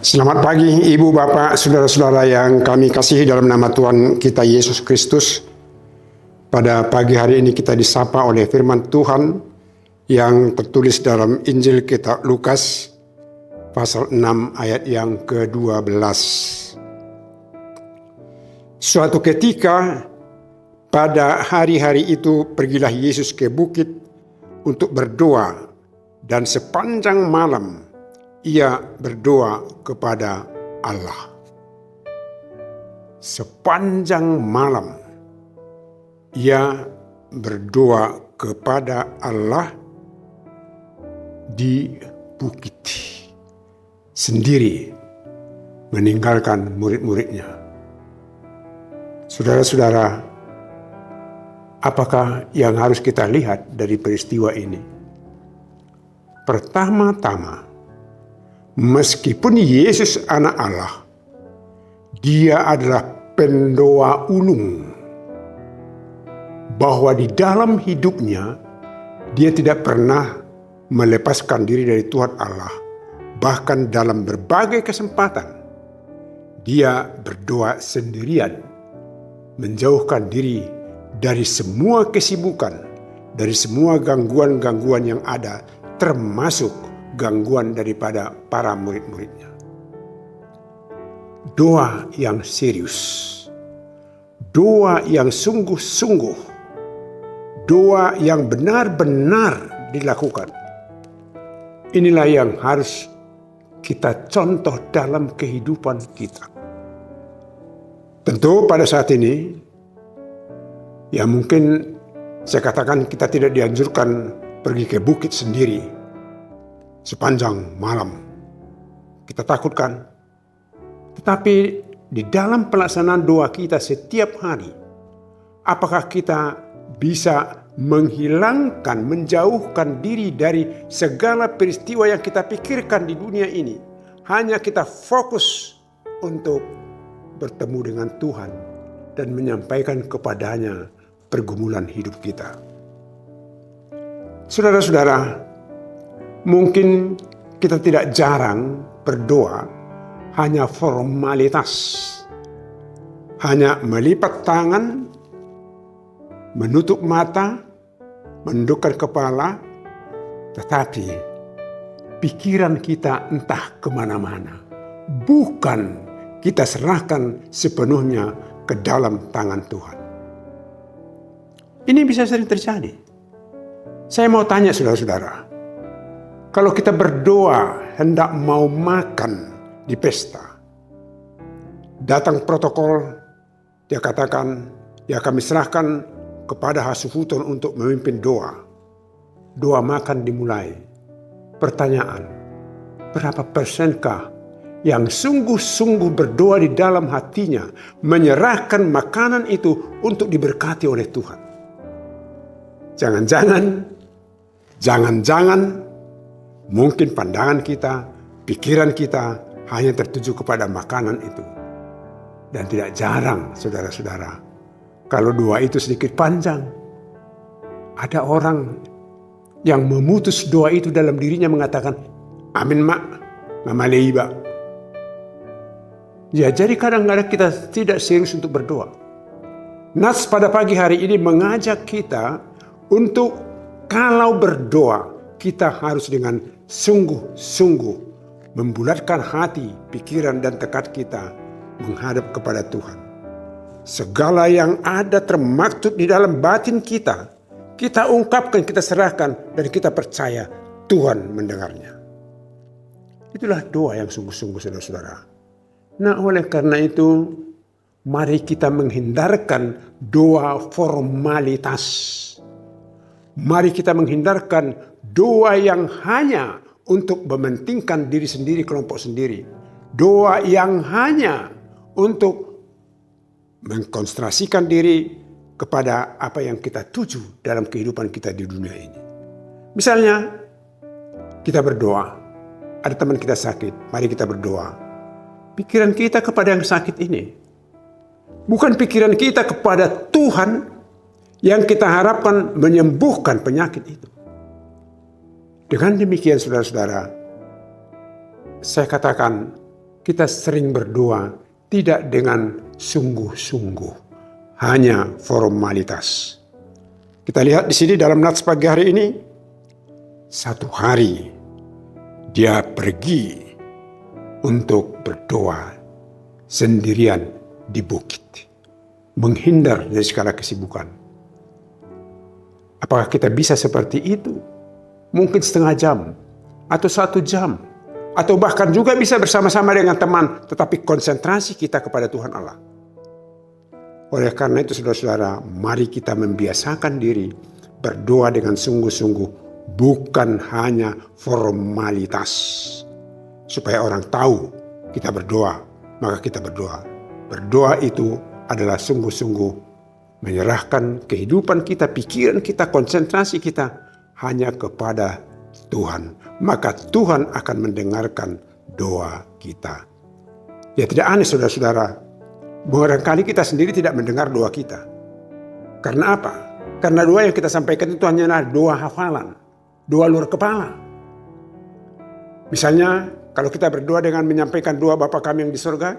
Selamat pagi Ibu, Bapak, Saudara-saudara yang kami kasihi dalam nama Tuhan kita Yesus Kristus. Pada pagi hari ini kita disapa oleh firman Tuhan yang tertulis dalam Injil kitab Lukas pasal 6 ayat yang ke-12. Suatu ketika pada hari-hari itu pergilah Yesus ke bukit untuk berdoa, dan sepanjang malam ia berdoa kepada Allah. Sepanjang malam ia berdoa kepada Allah di bukit sendiri, meninggalkan murid-muridnya. Saudara-saudara, apakah yang harus kita lihat dari peristiwa ini? Pertama-tama, meskipun Yesus anak Allah, dia adalah pendoa ulung. Bahwa di dalam hidupnya, dia tidak pernah melepaskan diri dari Tuhan Allah. Bahkan dalam berbagai kesempatan, dia berdoa sendirian, menjauhkan diri dari semua kesibukan, dari semua gangguan-gangguan yang ada, termasuk gangguan daripada para murid-muridnya. Doa yang serius, doa yang sungguh-sungguh, doa yang benar-benar dilakukan. Inilah yang harus kita contoh dalam kehidupan kita. Tentu pada saat ini, ya mungkin saya katakan kita tidak dianjurkan pergi ke bukit sendiri sepanjang malam. Kita takutkan. Tetapi di dalam pelaksanaan doa kita setiap hari, apakah kita bisa menghilangkan, menjauhkan diri dari segala peristiwa yang kita pikirkan di dunia ini? Hanya kita fokus untuk bertemu dengan Tuhan dan menyampaikan kepadanya pergumulan hidup kita. Saudara-saudara, mungkin kita tidak jarang berdoa hanya formalitas, hanya melipat tangan, menutup mata, menundukkan kepala, tetapi pikiran kita entah kemana-mana. Bukan kita serahkan sepenuhnya ke dalam tangan Tuhan. Ini bisa sering terjadi. Saya mau tanya saudara-saudara, kalau kita berdoa hendak mau makan di pesta, datang protokol, dia katakan, ya kami serahkan kepada Hasufuton untuk memimpin doa. Doa makan dimulai. Pertanyaan, berapa persenkah yang sungguh-sungguh berdoa di dalam hatinya, menyerahkan makanan itu untuk diberkati oleh Tuhan? Jangan-jangan mungkin pandangan kita, pikiran kita hanya tertuju kepada makanan itu. Dan tidak jarang, saudara-saudara, kalau doa itu sedikit panjang, ada orang yang memutus doa itu dalam dirinya mengatakan, amin mak, mama leiba. Ya, jadi kadang-kadang kita tidak serius untuk berdoa. Nas pada pagi hari ini mengajak kita untuk kalau berdoa, kita harus dengan sungguh-sungguh membulatkan hati, pikiran, dan tekad kita menghadap kepada Tuhan. Segala yang ada termaktub di dalam batin kita, kita ungkapkan, kita serahkan, dan kita percaya Tuhan mendengarnya. Itulah doa yang sungguh-sungguh, saudara-saudara. Nah, oleh karena itu, mari kita menghindarkan doa formalitas. Mari kita menghindarkan doa yang hanya untuk mementingkan diri sendiri, kelompok sendiri. Doa yang hanya untuk mengkonsentrasikan diri kepada apa yang kita tuju dalam kehidupan kita di dunia ini. Misalnya, kita berdoa, ada teman kita sakit, mari kita berdoa. Pikiran kita kepada yang sakit ini. Bukan pikiran kita kepada Tuhan yang kita harapkan menyembuhkan penyakit itu. Dengan demikian saudara-saudara, saya katakan kita sering berdoa tidak dengan sungguh-sungguh, hanya formalitas. Kita lihat di sini dalam nats pagi hari ini, satu hari dia pergi untuk berdoa sendirian di bukit, menghindar dari segala kesibukan. Apakah kita bisa seperti itu? Mungkin setengah jam, atau 1 jam, atau bahkan juga bisa bersama-sama dengan teman, tetapi konsentrasi kita kepada Tuhan Allah. Oleh karena itu saudara-saudara, mari kita membiasakan diri berdoa dengan sungguh-sungguh, bukan hanya formalitas. Supaya orang tahu kita berdoa, maka kita berdoa. Berdoa itu adalah sungguh-sungguh menyerahkan kehidupan kita, pikiran kita, konsentrasi kita hanya kepada Tuhan. Maka Tuhan akan mendengarkan doa kita. Ya, tidak aneh saudara-saudara, barangkali kita sendiri tidak mendengar doa kita. Karena apa? Karena doa yang kita sampaikan itu hanyalah doa hafalan, doa luar kepala. Misalnya, kalau kita berdoa dengan menyampaikan doa Bapa kami yang di sorga,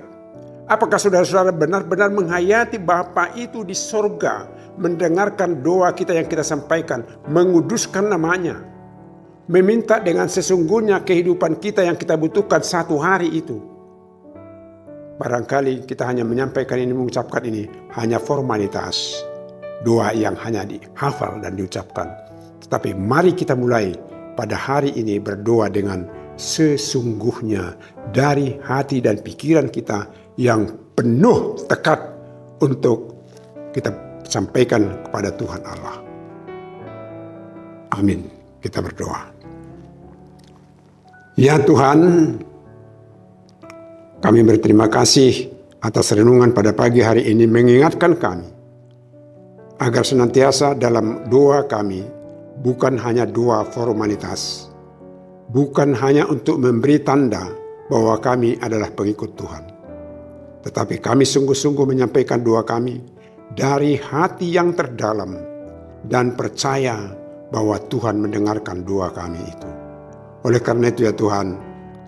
apakah saudara-saudara benar-benar menghayati Bapa itu di sorga, mendengarkan doa kita yang kita sampaikan, menguduskan namanya, meminta dengan sesungguhnya kehidupan kita yang kita butuhkan satu hari itu? Barangkali kita hanya menyampaikan ini, mengucapkan ini, hanya formalitas. Doa yang hanya dihafal dan diucapkan. Tetapi mari kita mulai pada hari ini berdoa dengan sesungguhnya dari hati dan pikiran kita yang penuh tekad untuk kita sampaikan kepada Tuhan Allah. Amin. Kita berdoa. Ya Tuhan, kami berterima kasih atas renungan pada pagi hari ini mengingatkan kami agar senantiasa dalam doa kami bukan hanya doa formalitas, bukan hanya untuk memberi tanda bahwa kami adalah pengikut Tuhan, tetapi kami sungguh-sungguh menyampaikan doa kami dari hati yang terdalam dan percaya bahwa Tuhan mendengarkan doa kami itu. Oleh karena itu ya Tuhan,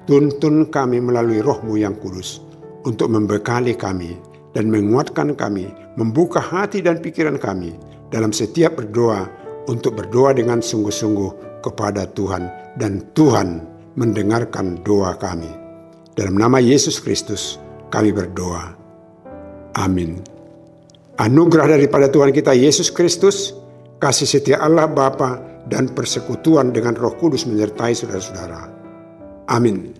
tuntun kami melalui Roh-Mu yang kudus untuk membekali kami dan menguatkan kami, membuka hati dan pikiran kami dalam setiap berdoa untuk berdoa dengan sungguh-sungguh kepada Tuhan, dan Tuhan mendengarkan doa kami. Dalam nama Yesus Kristus kami berdoa. Amin. Anugerah daripada Tuhan kita Yesus Kristus, kasih setia Allah Bapa dan persekutuan dengan Roh Kudus menyertai saudara-saudara. Amin.